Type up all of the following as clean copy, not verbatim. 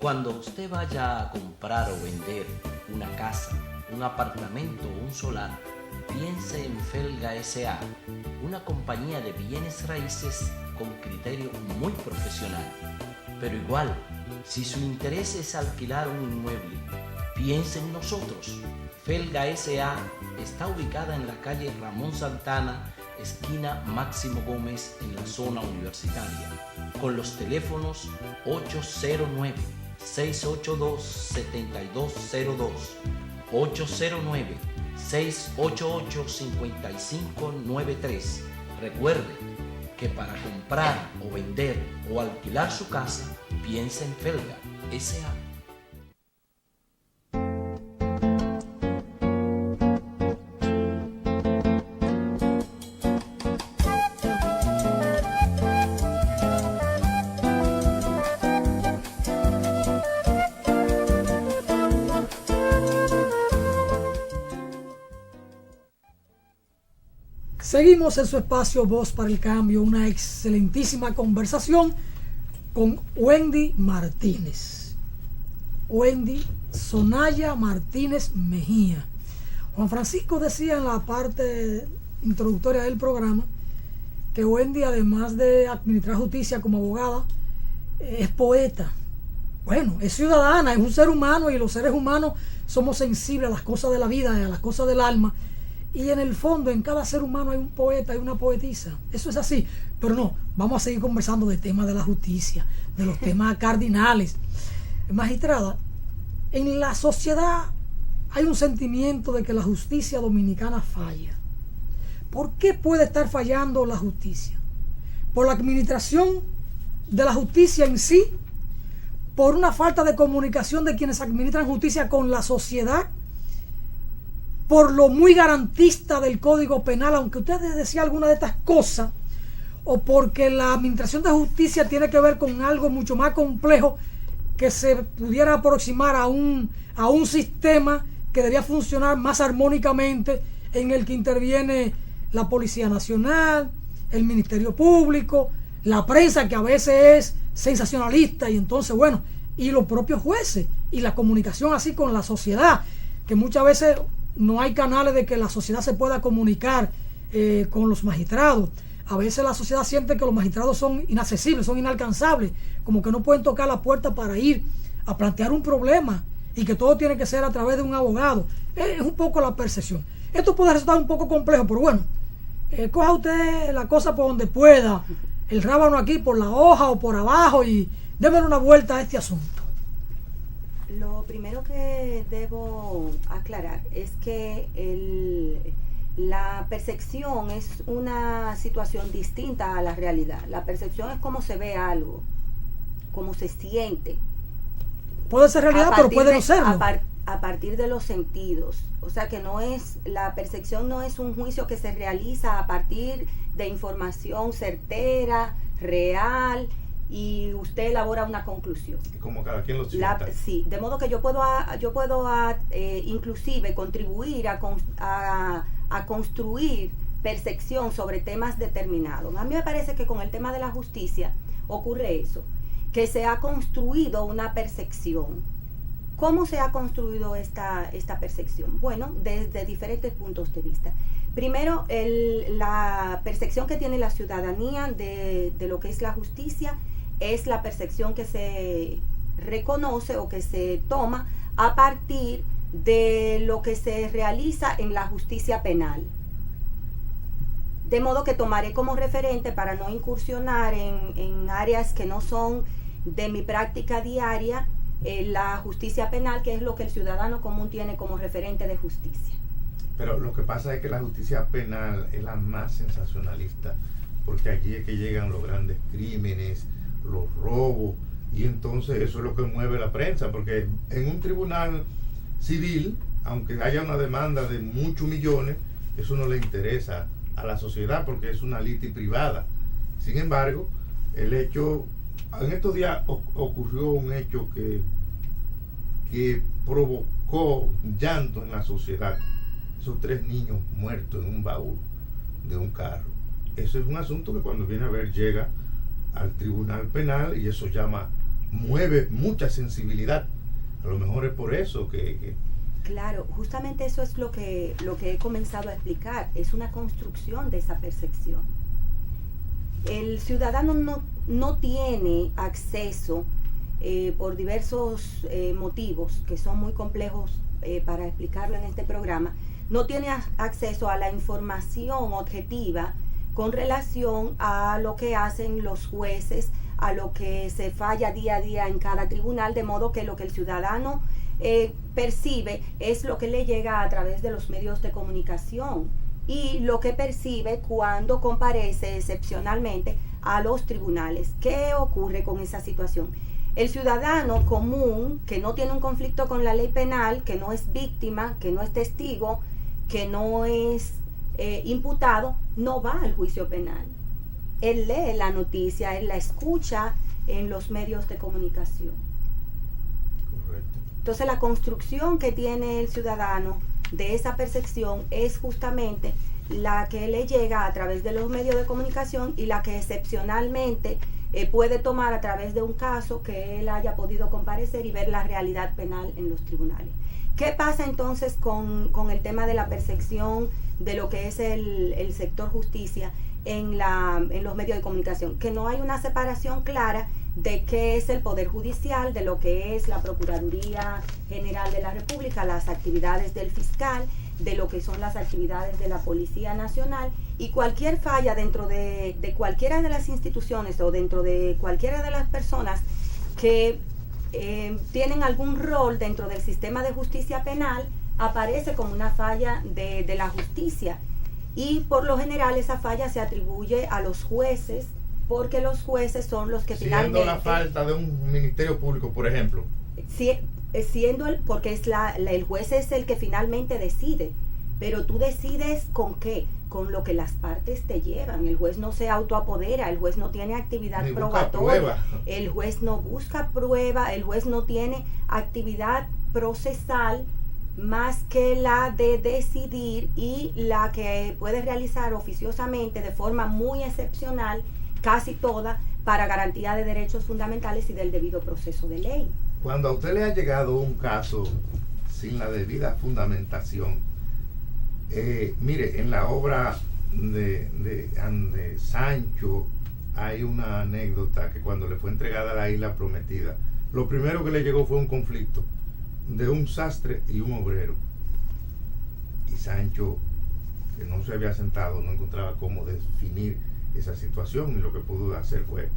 Cuando usted vaya a comprar o vender una casa, un apartamento o un solar, piense en Felga S.A., una compañía de bienes raíces con criterio muy profesional. Pero igual, si su interés es alquilar un inmueble, piense en nosotros. Felga S.A. está ubicada en la calle Ramón Santana, esquina Máximo Gómez, en la zona universitaria, con los teléfonos 809-682-7202, 809-688-5593. Recuerde que para comprar o vender o alquilar su casa, piense en Felga S.A. Seguimos en su espacio Voz para el Cambio, una excelentísima conversación con Wendy Martínez. Wendy Zonaya Martínez Mejía. Juan Francisco decía en la parte introductoria del programa que Wendy, además de administrar justicia como abogada, es poeta. Bueno, es ciudadana, es un ser humano, y los seres humanos somos sensibles a las cosas de la vida y a las cosas del alma. Y en el fondo, en cada ser humano hay un poeta y una poetisa. Eso es así. Pero no, vamos a seguir conversando de temas de la justicia, de los temas cardinales. Magistrada, en la sociedad hay un sentimiento de que la justicia dominicana falla. ¿Por qué puede estar fallando la justicia? ¿Por la administración de la justicia en sí? ¿Por una falta de comunicación de quienes administran justicia con la sociedad? ¿Por lo muy garantista del Código Penal, aunque usted decía alguna de estas cosas? ¿O porque la administración de justicia tiene que ver con algo mucho más complejo que se pudiera aproximar a un sistema que debía funcionar más armónicamente, en el que interviene la Policía Nacional, el Ministerio Público, la prensa, que a veces es sensacionalista, y entonces, bueno, y los propios jueces, y la comunicación así con la sociedad, que muchas veces no hay canales de que la sociedad se pueda comunicar con los magistrados? A veces la sociedad siente que los magistrados son inaccesibles, son inalcanzables, como que no pueden tocar la puerta para ir a plantear un problema, y que todo tiene que ser a través de un abogado. Es un poco la percepción. Esto puede resultar un poco complejo, pero bueno, coja usted la cosa por donde pueda, el rábano aquí por la hoja o por abajo, y démosle una vuelta a este asunto. Lo primero que debo aclarar es que la percepción es una situación distinta a la realidad. La percepción es cómo se ve algo, cómo se siente. Puede ser realidad, pero puede no serlo. A partir de los sentidos. O sea que la percepción no es un juicio que se realiza a partir de información certera, real, y usted elabora una conclusión. Y como cada quien lo sienta. Sí, de modo que yo puedo inclusive contribuir a construir percepción sobre temas determinados. A mí me parece que con el tema de la justicia ocurre eso, que se ha construido una percepción. ¿Cómo se ha construido esta percepción? Bueno, desde diferentes puntos de vista. Primero, la percepción que tiene la ciudadanía de lo que es la justicia es la percepción que se reconoce o que se toma a partir de lo que se realiza en la justicia penal. De modo que tomaré como referente, para no incursionar en áreas que no son de mi práctica diaria, la justicia penal, que es lo que el ciudadano común tiene como referente de justicia. Pero lo que pasa es que la justicia penal es la más sensacionalista, porque allí es que llegan los grandes crímenes, los robos, y entonces eso es lo que mueve la prensa, porque en un tribunal civil, aunque haya una demanda de muchos millones, eso no le interesa a la sociedad porque es una litis privada. Sin embargo, el hecho, en estos días ocurrió un hecho que provocó llanto en la sociedad. Esos 3 niños muertos en un baúl de un carro. Eso es un asunto que cuando viene a ver llega al tribunal penal, y eso llama mueve mucha sensibilidad. A lo mejor es por eso que Claro, justamente eso es lo que he comenzado a explicar, es una construcción de esa percepción. El ciudadano no tiene acceso por diversos motivos que son muy complejos para explicarlo en este programa, no tiene acceso a la información objetiva con relación a lo que hacen los jueces, a lo que se falla día a día en cada tribunal, de modo que lo que el ciudadano percibe es lo que le llega a través de los medios de comunicación y lo que percibe cuando comparece excepcionalmente a los tribunales. ¿Qué ocurre con esa situación? El ciudadano común, que no tiene un conflicto con la ley penal, que no es víctima, que no es testigo, que no es imputado, no va al juicio penal. Él lee la noticia, él la escucha en los medios de comunicación. correcto. Entonces la construcción que tiene el ciudadano de esa percepción es justamente la que le llega a través de los medios de comunicación y la que excepcionalmente puede tomar a través de un caso que él haya podido comparecer y ver la realidad penal en los tribunales. ¿Qué pasa entonces con el tema de la percepción de lo que es el sector justicia en los medios de comunicación? Que no hay una separación clara de qué es el Poder Judicial, de lo que es la Procuraduría General de la República, las actividades del fiscal, de lo que son las actividades de la Policía Nacional, y cualquier falla dentro de cualquiera de las instituciones o dentro de cualquiera de las personas que tienen algún rol dentro del sistema de justicia penal, aparece como una falla de la justicia. Y por lo general esa falla se atribuye a los jueces, porque los jueces son los que finalmente... Siendo la falta de un ministerio público, por ejemplo. Porque el juez es el que finalmente decide, pero tú decides con qué, con lo que las partes te llevan. El juez no se autoapodera, el juez no tiene actividad Ni busca probatoria, prueba. el juez no busca prueba, el juez no tiene actividad procesal más que la de decidir y la que puede realizar oficiosamente de forma muy excepcional, casi toda, para garantía de derechos fundamentales y del debido proceso de ley. Cuando a usted le ha llegado un caso sin la debida fundamentación, mire, en la obra de Sancho hay una anécdota que cuando le fue entregada la isla prometida, lo primero que le llegó fue un conflicto de un sastre y un obrero. Y Sancho, que no se había sentado, no encontraba cómo definir esa situación, y lo que pudo hacer fue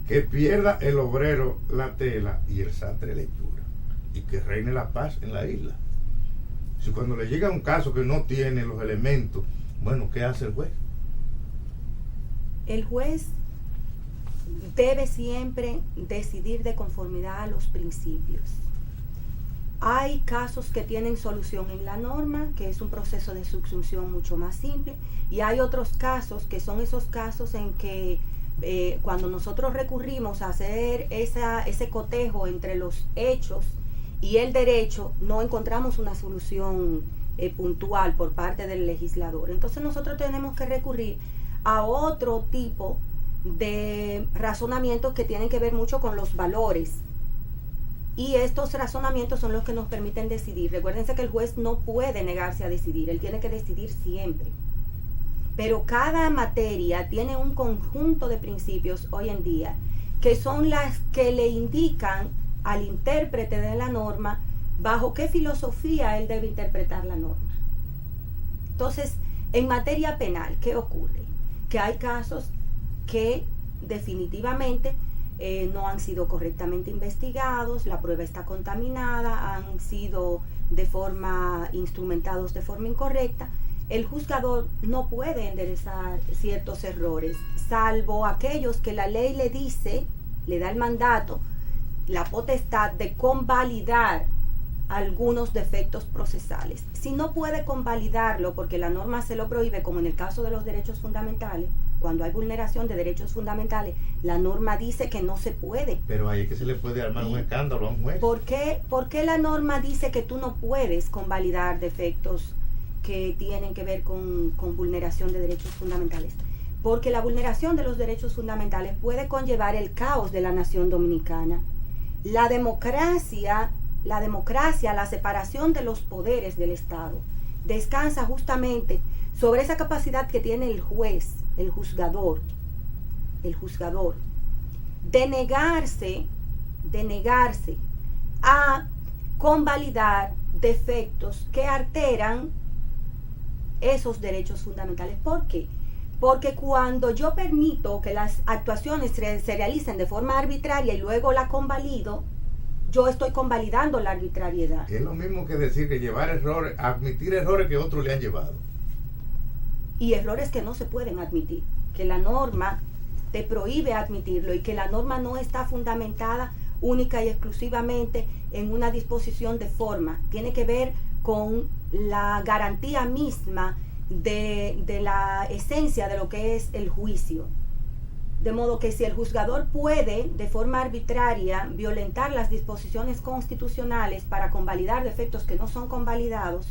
que pierda el obrero la tela y el sastre la hechura, y que reine la paz en la isla. Si cuando le llega un caso que no tiene los elementos, bueno, ¿qué hace el juez? El juez debe siempre decidir de conformidad a los principios. Hay casos que tienen solución en la norma, que es un proceso de subsunción mucho más simple, y hay otros casos que son esos casos en que cuando nosotros recurrimos a hacer ese cotejo entre los hechos y el derecho, no encontramos una solución puntual por parte del legislador. Entonces nosotros tenemos que recurrir a otro tipo de razonamientos que tienen que ver mucho con los valores. Y estos razonamientos son los que nos permiten decidir. Recuérdense que el juez no puede negarse a decidir, él tiene que decidir siempre. Pero cada materia tiene un conjunto de principios hoy en día que son las que le indican al intérprete de la norma bajo qué filosofía él debe interpretar la norma. Entonces, en materia penal, ¿qué ocurre? Que hay casos que definitivamente no han sido correctamente investigados, la prueba está contaminada, han sido instrumentados de forma incorrecta. El juzgador no puede enderezar ciertos errores, salvo aquellos que la ley le dice, le da el mandato, la potestad de convalidar algunos defectos procesales. Si no puede convalidarlo porque la norma se lo prohíbe, como en el caso de los derechos fundamentales, cuando hay vulneración de derechos fundamentales, la norma dice que no se puede. Pero ahí es que se le puede armar un escándalo a un juez. ¿Por qué la norma dice que tú no puedes convalidar defectos que tienen que ver con vulneración de derechos fundamentales? porque la vulneración de los derechos fundamentales puede conllevar el caos de la nación dominicana. La democracia, la separación de los poderes del Estado, descansa justamente sobre esa capacidad que tiene el juez, el juzgador, de negarse a convalidar defectos que alteran esos derechos fundamentales. ¿Por qué? Porque cuando yo permito que las actuaciones se realicen de forma arbitraria y luego la convalido, yo estoy convalidando la arbitrariedad. Es lo mismo que decir que llevar errores, admitir errores que otros le han llevado. Y errores que no se pueden admitir, que la norma te prohíbe admitirlo y que la norma no está fundamentada única y exclusivamente en una disposición de forma. Tiene que ver con la garantía misma de la esencia de lo que es el juicio. De modo que si el juzgador puede de forma arbitraria violentar las disposiciones constitucionales para convalidar defectos que no son convalidados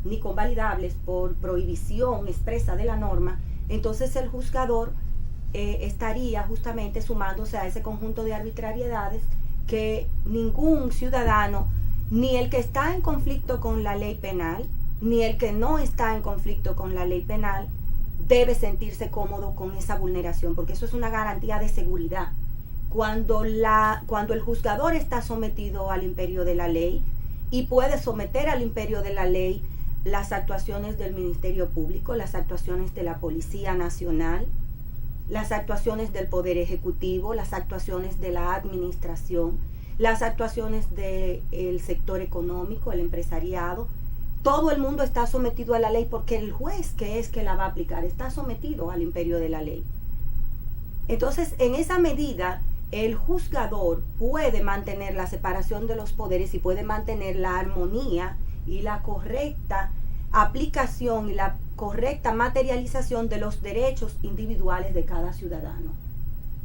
ni convalidables por prohibición expresa de la norma, entonces el juzgador estaría justamente sumándose a ese conjunto de arbitrariedades que ningún ciudadano, ni el que está en conflicto con la ley penal, ni el que no está en conflicto con la ley penal, debe sentirse cómodo con esa vulneración, porque eso es una garantía de seguridad. Cuando el juzgador está sometido al imperio de la ley y puede someter al imperio de la ley las actuaciones del Ministerio Público, las actuaciones de la Policía Nacional, las actuaciones del Poder Ejecutivo, las actuaciones de la administración, las actuaciones del sector económico, el empresariado. Todo el mundo está sometido a la ley porque el juez que la va a aplicar está sometido al imperio de la ley. Entonces, en esa medida, el juzgador puede mantener la separación de los poderes y puede mantener la armonía y la correcta aplicación y la correcta materialización de los derechos individuales de cada ciudadano.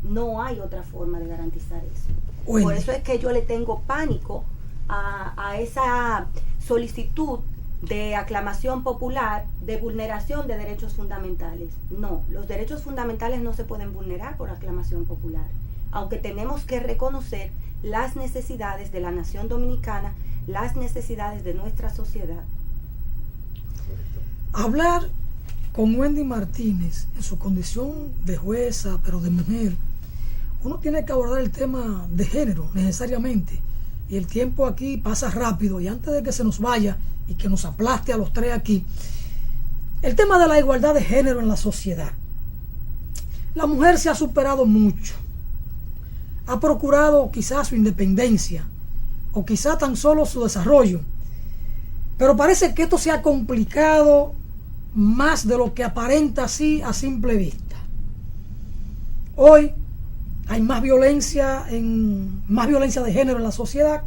No hay otra forma de garantizar eso. Por eso es que yo le tengo pánico a esa solicitud de aclamación popular de vulneración de derechos fundamentales. No, los derechos fundamentales no se pueden vulnerar por aclamación popular, aunque tenemos que reconocer las necesidades de la nación dominicana, las necesidades de nuestra sociedad. Hablar con Wendy Martínez en su condición de jueza, pero de mujer, uno tiene que abordar el tema de género necesariamente, y el tiempo aquí pasa rápido, y antes de que se nos vaya y que nos aplaste a los tres aquí, el tema de la igualdad de género en la sociedad. La mujer se ha superado mucho, ha procurado quizás su independencia o quizá tan solo su desarrollo, pero parece que esto se ha complicado más de lo que aparenta así a simple vista. Hoy hay más violencia de género en la sociedad,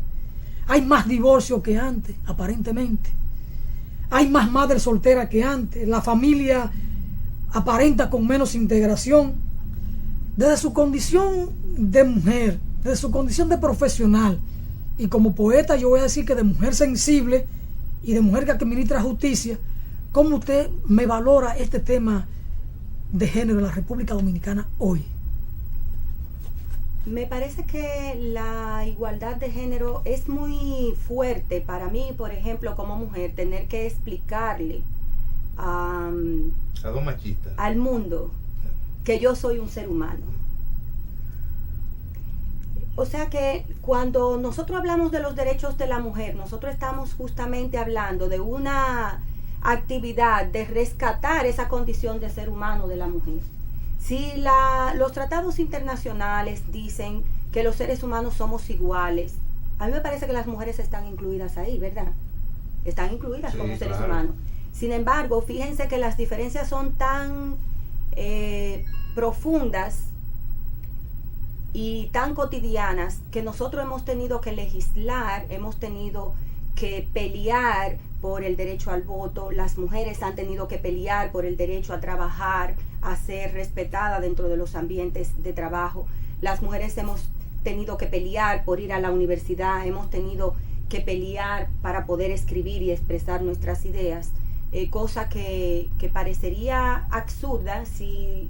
hay más divorcio que antes, aparentemente, hay más madres solteras que antes, la familia aparenta con menos integración. Desde su condición de mujer, desde su condición de profesional, y como poeta yo voy a decir que de mujer sensible y de mujer que administra justicia, ¿cómo usted me valora este tema de género en la República Dominicana hoy? Me parece que la igualdad de género es muy fuerte para mí, por ejemplo, como mujer, tener que explicarle a dos machistas al mundo que yo soy un ser humano. O sea que cuando nosotros hablamos de los derechos de la mujer, nosotros estamos justamente hablando de una actividad de rescatar esa condición de ser humano de la mujer. Si los tratados internacionales dicen que los seres humanos somos iguales, a mí me parece que las mujeres están incluidas ahí, ¿verdad? Están incluidas como seres humanos. Sin embargo, fíjense que las diferencias son tan profundas y tan cotidianas que nosotros hemos tenido que legislar, hemos tenido que pelear por el derecho al voto, las mujeres han tenido que pelear por el derecho a trabajar, a ser respetada dentro de los ambientes de trabajo. Las mujeres hemos tenido que pelear por ir a la universidad, hemos tenido que pelear para poder escribir y expresar nuestras ideas, cosa que parecería absurda si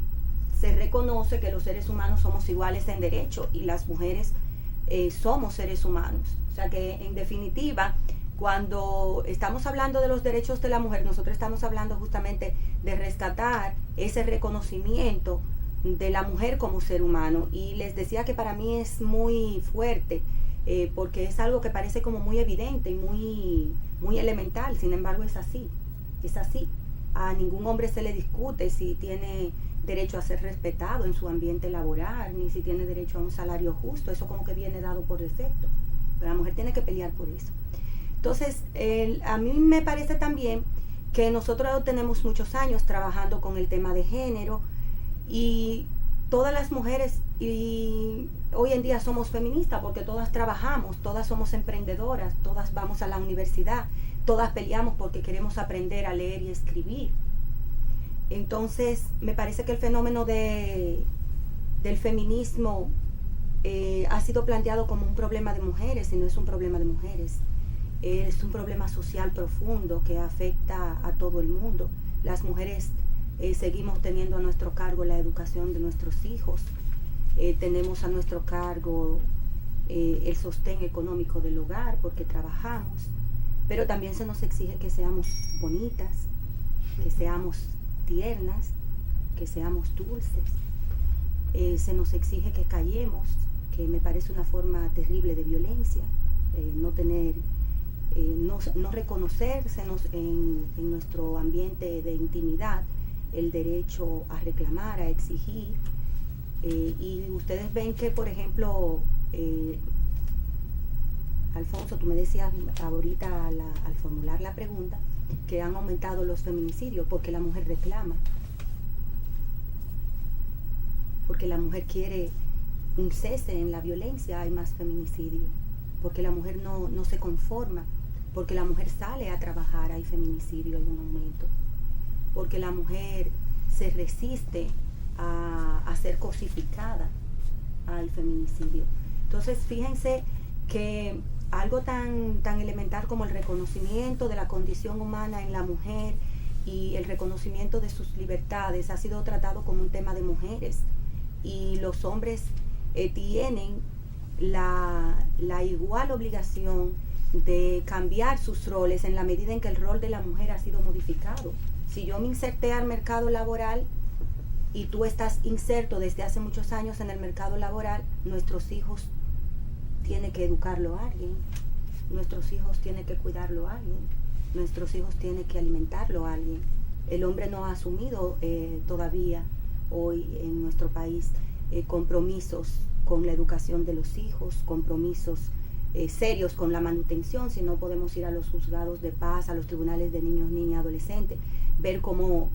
se reconoce que los seres humanos somos iguales en derecho y las mujeres somos seres humanos. O sea que en definitiva, cuando estamos hablando de los derechos de la mujer, nosotros estamos hablando justamente de rescatar ese reconocimiento de la mujer como ser humano. Y les decía que para mí es muy fuerte, porque es algo que parece como muy evidente y muy elemental. Sin embargo, es así. A ningún hombre se le discute si tiene derecho a ser respetado en su ambiente laboral, ni si tiene derecho a un salario justo. Eso como que viene dado por defecto, pero la mujer tiene que pelear por eso. Entonces, a mí me parece también que nosotros tenemos muchos años trabajando con el tema de género, y todas las mujeres y hoy en día somos feministas porque todas trabajamos, todas somos emprendedoras, todas vamos a la universidad, todas peleamos porque queremos aprender a leer y escribir. Entonces, me parece que el fenómeno del feminismo ha sido planteado como un problema de mujeres, y no es un problema de mujeres. Es un problema social profundo que afecta a todo el mundo. Las mujeres seguimos teniendo a nuestro cargo la educación de nuestros hijos, tenemos a nuestro cargo el sostén económico del hogar porque trabajamos, pero también se nos exige que seamos bonitas, que seamos tiernas, que seamos dulces. Se nos exige que callemos, que me parece una forma terrible de violencia, no reconocérsenos en nuestro ambiente de intimidad el derecho a reclamar, a exigir. Y ustedes ven que, por ejemplo, Alfonso, tú me decías ahorita al formular la pregunta que han aumentado los feminicidios porque la mujer reclama, porque la mujer quiere un cese en la violencia, hay más feminicidio, porque la mujer no se conforma, porque la mujer sale a trabajar, hay feminicidio, hay un aumento, porque la mujer se resiste a ser cosificada al feminicidio. Entonces, fíjense que algo tan elemental como el reconocimiento de la condición humana en la mujer y el reconocimiento de sus libertades ha sido tratado como un tema de mujeres, y los hombres tienen la igual obligación de cambiar sus roles en la medida en que el rol de la mujer ha sido modificado. Si yo me inserté al mercado laboral y tú estás inserto desde hace muchos años en el mercado laboral, nuestros hijos tienen que educarlo a alguien, nuestros hijos tienen que cuidarlo a alguien, nuestros hijos tienen que alimentarlo a alguien. El hombre no ha asumido todavía hoy en nuestro país compromisos con la educación de los hijos, compromisos serios con la manutención. Si no, podemos ir a los juzgados de paz, a los tribunales de niños, niñas, adolescentes, ver como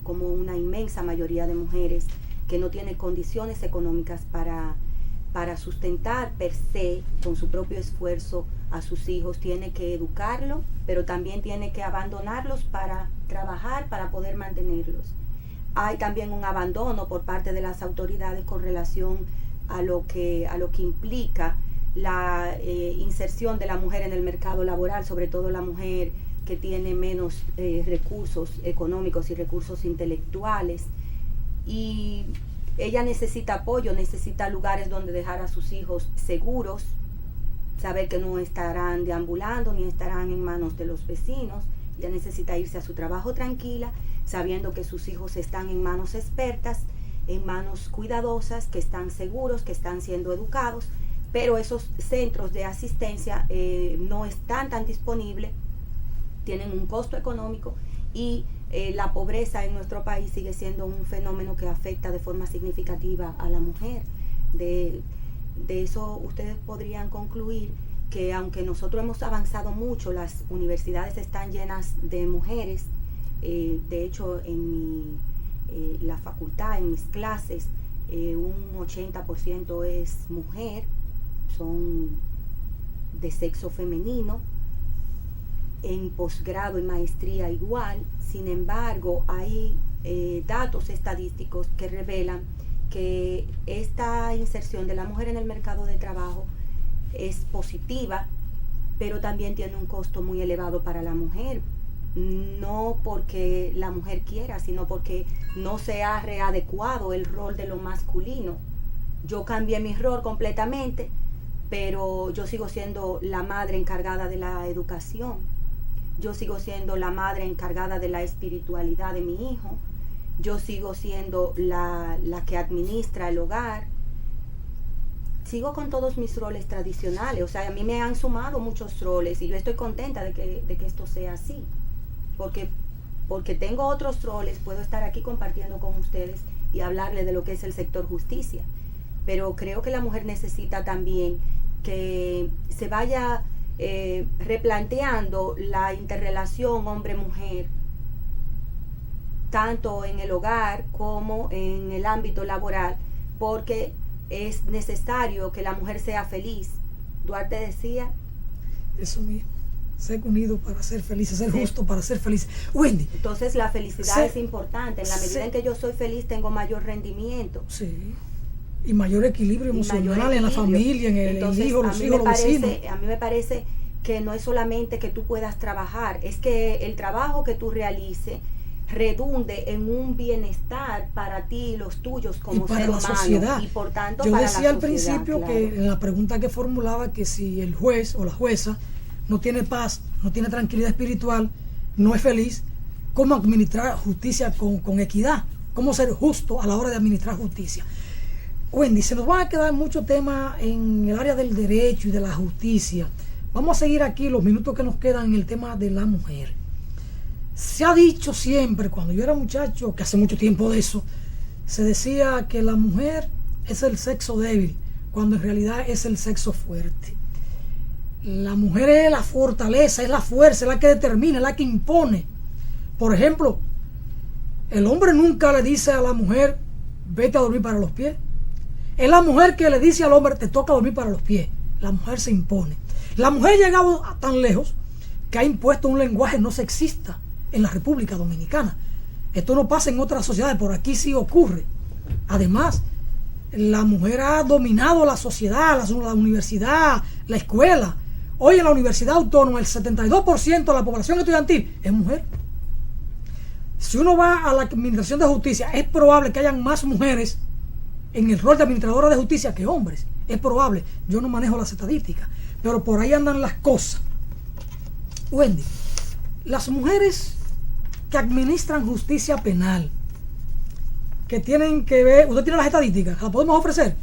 una inmensa mayoría de mujeres que no tienen condiciones económicas para sustentar per se con su propio esfuerzo a sus hijos, tiene que educarlo, pero también tiene que abandonarlos para trabajar, para poder mantenerlos. Hay también un abandono por parte de las autoridades con relación a lo que implica la inserción de la mujer en el mercado laboral, sobre todo la mujer que tiene menos recursos económicos y recursos intelectuales, y ella necesita apoyo, necesita lugares donde dejar a sus hijos seguros, saber que no estarán deambulando ni estarán en manos de los vecinos. Ella necesita irse a su trabajo tranquila, sabiendo que sus hijos están en manos expertas, en manos cuidadosas, que están seguros, que están siendo educados, pero esos centros de asistencia no están tan disponibles, tienen un costo económico, y la pobreza en nuestro país sigue siendo un fenómeno que afecta de forma significativa a la mujer. De eso ustedes podrían concluir que aunque nosotros hemos avanzado mucho, las universidades están llenas de mujeres. De hecho, en la facultad, en mis clases, un 80% es mujer, son de sexo femenino. En posgrado y maestría igual. Sin embargo, hay datos estadísticos que revelan que esta inserción de la mujer en el mercado de trabajo es positiva, pero también tiene un costo muy elevado para la mujer, no porque la mujer quiera, sino porque no se ha readecuado el rol de lo masculino. Yo cambié mi rol completamente, pero yo sigo siendo la madre encargada de la educación. Yo sigo siendo la madre encargada de la espiritualidad de mi hijo. Yo sigo siendo la que administra el hogar. Sigo con todos mis roles tradicionales. O sea, a mí me han sumado muchos roles y yo estoy contenta de que esto sea así. Porque tengo otros roles, puedo estar aquí compartiendo con ustedes y hablarles de lo que es el sector justicia. Pero creo que la mujer necesita también que se vaya replanteando la interrelación hombre-mujer, tanto en el hogar como en el ámbito laboral, porque es necesario que la mujer sea feliz. Duarte decía eso mismo, ser unido para ser felices, ser justo para ser feliz. Wendy, entonces la felicidad es importante. En la medida en que yo soy feliz, tengo mayor rendimiento. Sí. Y mayor equilibrio emocional en la familia, en el hijo, los hijos, los vecinos. A mí me parece que no es solamente que tú puedas trabajar, es que el trabajo que tú realices redunde en un bienestar para ti y los tuyos como ser humano. Sociedad. Y por tanto, yo para decía la al principio, claro, que en la pregunta que formulaba, que si el juez o la jueza no tiene paz, no tiene tranquilidad espiritual, no es feliz, ¿cómo administrar justicia con equidad? ¿Cómo ser justo a la hora de administrar justicia? Wendy, se nos van a quedar muchos temas en el área del derecho y de la justicia. Vamos a seguir aquí los minutos que nos quedan en el tema de la mujer. Se ha dicho siempre, cuando yo era muchacho, que hace mucho tiempo de eso, se decía que la mujer es el sexo débil, cuando en realidad es el sexo fuerte. La mujer es la fortaleza, es la fuerza, es la que determina, es la que impone. Por ejemplo, el hombre nunca le dice a la mujer, vete a dormir para los pies. Es la mujer que le dice al hombre, te toca dormir para los pies. La mujer se impone. La mujer ha llegado a tan lejos que ha impuesto un lenguaje no sexista en la República Dominicana. Esto no pasa en otras sociedades, por aquí sí ocurre. Además, la mujer ha dominado la sociedad, la universidad, la escuela. Hoy en la Universidad Autónoma el 72% de la población estudiantil es mujer. Si uno va a la administración de justicia, es probable que hayan más mujeres en el rol de administradora de justicia que hombres. Es probable. Yo no manejo las estadísticas, pero por ahí andan las cosas. Wendy, las mujeres que administran justicia penal, que tienen que ver, usted tiene las estadísticas, ¿las podemos ofrecer?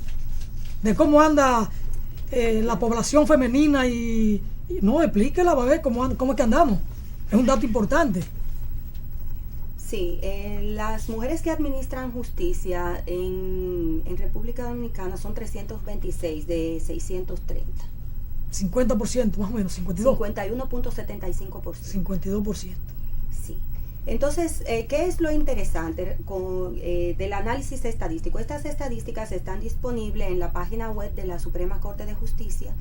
De cómo anda la población femenina y no, explíquela, va a ver cómo es que andamos. Es un dato importante. Sí, las mujeres que administran justicia en República Dominicana son 326 de 630. 50% más o menos, 52. 51.75%. 52%. Sí. Entonces, ¿qué es lo interesante del análisis estadístico? Estas estadísticas están disponibles en la página web de la Suprema Corte de Justicia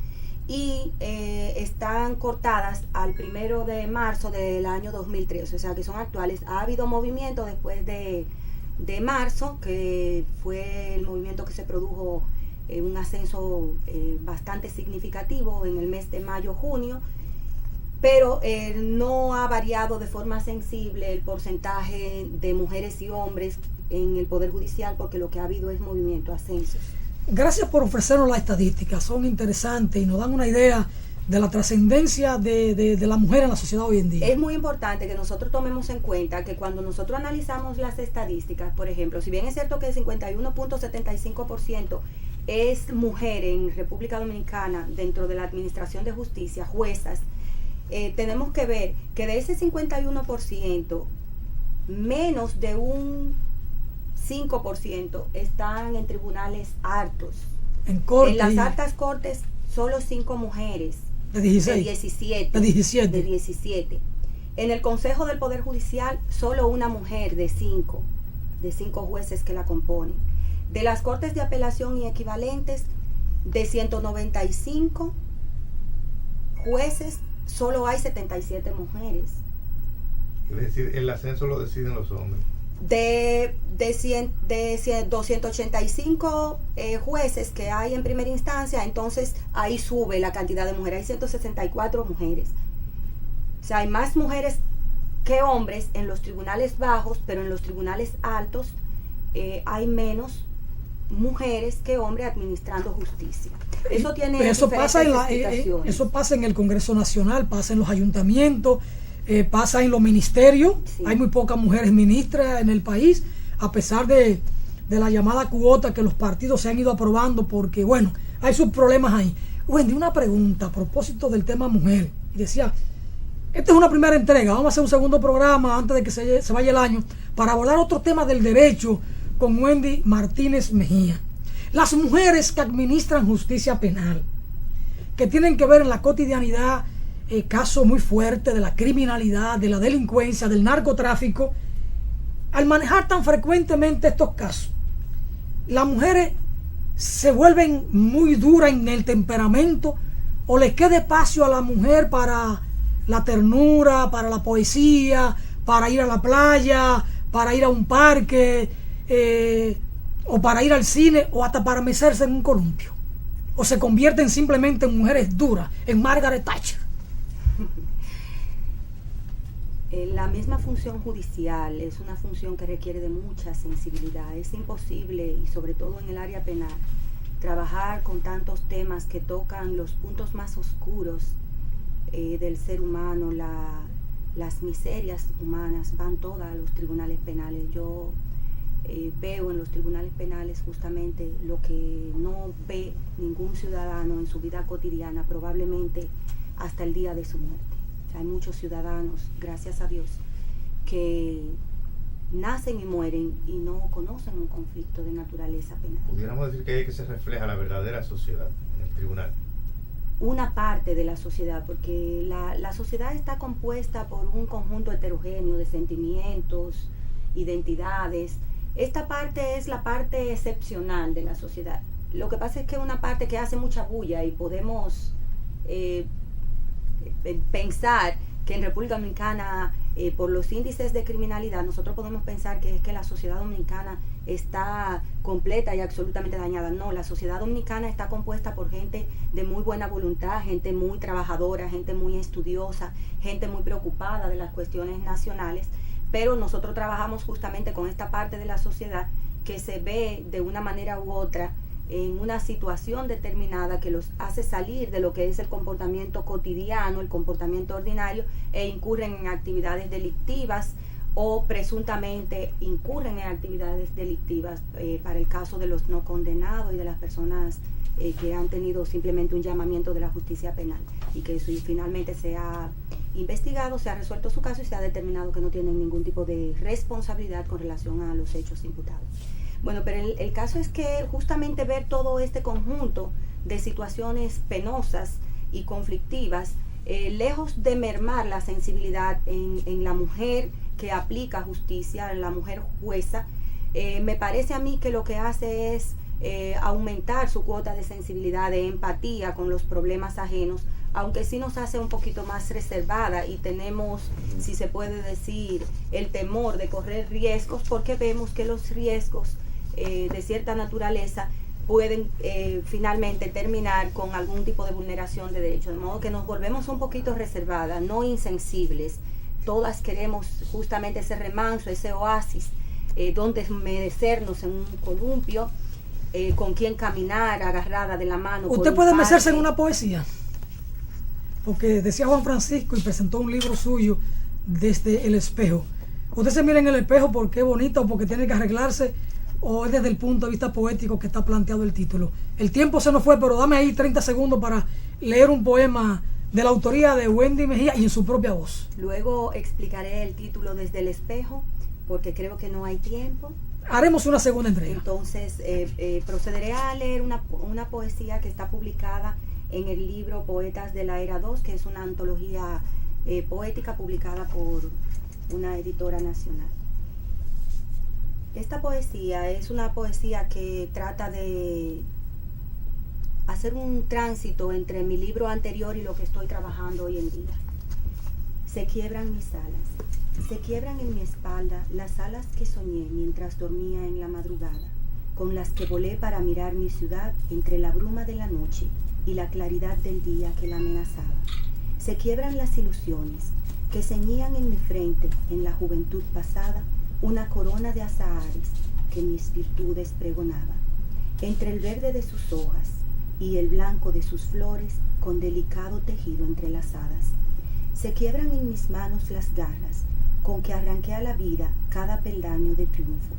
y están cortadas al 1 de marzo del año 2013, o sea que son actuales. Ha habido movimiento después de marzo, que fue el movimiento que se produjo, un ascenso bastante significativo en el mes de mayo-junio, pero no ha variado de forma sensible el porcentaje de mujeres y hombres en el Poder Judicial, porque lo que ha habido es movimiento, ascensos. Gracias por ofrecernos las estadísticas, son interesantes y nos dan una idea de la trascendencia de la mujer en la sociedad hoy en día. Es muy importante que nosotros tomemos en cuenta que cuando nosotros analizamos las estadísticas, por ejemplo, si bien es cierto que el 51.75% es mujer en República Dominicana dentro de la administración de justicia, juezas, tenemos que ver que de ese 51%, menos de un 5% están en tribunales altos. En las altas cortes, solo 5 mujeres. De 16. De 17. En el Consejo del Poder Judicial, solo una mujer de 5 jueces que la componen. De las cortes de apelación y equivalentes, de 195 jueces, solo hay 77 mujeres. Es decir, el ascenso lo deciden los hombres. De 285 jueces que hay en primera instancia, entonces ahí sube la cantidad de mujeres, hay 164 mujeres. O sea, hay más mujeres que hombres en los tribunales bajos, pero en los tribunales altos hay menos mujeres que hombres administrando justicia. Eso tiene pero eso pasa explicaciones. eso pasa en el Congreso Nacional, pasa en los ayuntamientos, pasa en los ministerios. Sí. Hay muy pocas mujeres ministras en el país, a pesar de la llamada cuota que los partidos se han ido aprobando, porque bueno, hay sus problemas ahí. Wendy, una pregunta a propósito del tema mujer. Y decía, esta es una primera entrega, vamos a hacer un segundo programa antes de que se vaya el año para abordar otro tema del derecho con Wendy Martínez Mejía. Las mujeres que administran justicia penal, que tienen que ver en la cotidianidad casos muy fuertes de la criminalidad, de la delincuencia, del narcotráfico, al manejar tan frecuentemente estos casos, las mujeres se vuelven muy duras en el temperamento, o les queda espacio a la mujer para la ternura, para la poesía, para ir a la playa, para ir a un parque, o para ir al cine, o hasta para mecerse en un columpio, o se convierten simplemente en mujeres duras, en Margaret Thatcher. La misma función judicial es una función que requiere de mucha sensibilidad. Es imposible, y sobre todo en el área penal, trabajar con tantos temas que tocan los puntos más oscuros del ser humano. Las miserias humanas van todas a los tribunales penales. Yo veo en los tribunales penales justamente lo que no ve ningún ciudadano en su vida cotidiana, probablemente hasta el día de su muerte. O sea, hay muchos ciudadanos, gracias a Dios, que nacen y mueren y no conocen un conflicto de naturaleza penal. Pudiéramos decir que ahí que se refleja la verdadera sociedad en el tribunal. Una parte de la sociedad, porque la sociedad está compuesta por un conjunto heterogéneo de sentimientos, identidades. Esta parte es la parte excepcional de la sociedad. Lo que pasa es que es una parte que hace mucha bulla, y podemos pensar que en República Dominicana, por los índices de criminalidad, nosotros podemos pensar que es que la sociedad dominicana está completa y absolutamente dañada. No, la sociedad dominicana está compuesta por gente de muy buena voluntad, gente muy trabajadora, gente muy estudiosa, gente muy preocupada de las cuestiones nacionales, pero nosotros trabajamos justamente con esta parte de la sociedad que se ve de una manera u otra en una situación determinada que los hace salir de lo que es el comportamiento cotidiano, el comportamiento ordinario, e incurren en actividades delictivas o presuntamente incurren en actividades delictivas para el caso de los no condenados y de las personas que han tenido simplemente un llamamiento de la justicia penal y que finalmente se ha investigado, se ha resuelto su caso y se ha determinado que no tienen ningún tipo de responsabilidad con relación a los hechos imputados. Bueno, pero el caso es que justamente ver todo este conjunto de situaciones penosas y conflictivas, lejos de mermar la sensibilidad en la mujer que aplica justicia, en la mujer jueza, me parece a mí que lo que hace es aumentar su cuota de sensibilidad, de empatía con los problemas ajenos, aunque sí nos hace un poquito más reservada y tenemos, si se puede decir, el temor de correr riesgos, porque vemos que los riesgos de cierta naturaleza pueden finalmente terminar con algún tipo de vulneración de derechos, de modo que nos volvemos un poquito reservadas, no insensibles. Todas queremos justamente ese remanso, ese oasis, donde mecernos en un columpio, con quien caminar agarrada de la mano. Usted puede mecerse en una poesía, porque decía Juan Francisco y presentó un libro suyo, Desde el espejo. Usted se mira en el espejo porque es bonita o porque tiene que arreglarse, o es desde el punto de vista poético que está planteado el título. El tiempo se nos fue, pero dame ahí 30 segundos para leer un poema de la autoría de Wendy Mejía y en su propia voz. Luego explicaré el título Desde el espejo, porque creo que no hay tiempo. Haremos una segunda entrega. Entonces procederé a leer una poesía que está publicada en el libro Poetas de la Era 2, que es una antología poética publicada por una editora nacional. Esta poesía es una poesía que trata de hacer un tránsito entre mi libro anterior y lo que estoy trabajando hoy en día. Se quiebran mis alas, se quiebran en mi espalda las alas que soñé mientras dormía en la madrugada, con las que volé para mirar mi ciudad entre la bruma de la noche y la claridad del día que la amenazaba. Se quiebran las ilusiones, que ceñían en mi frente, en la juventud pasada, una corona de azahares que mis virtudes pregonaba. Entre el verde de sus hojas y el blanco de sus flores, con delicado tejido entrelazadas, se quiebran en mis manos las garras con que arranqué a la vida cada peldaño de triunfo,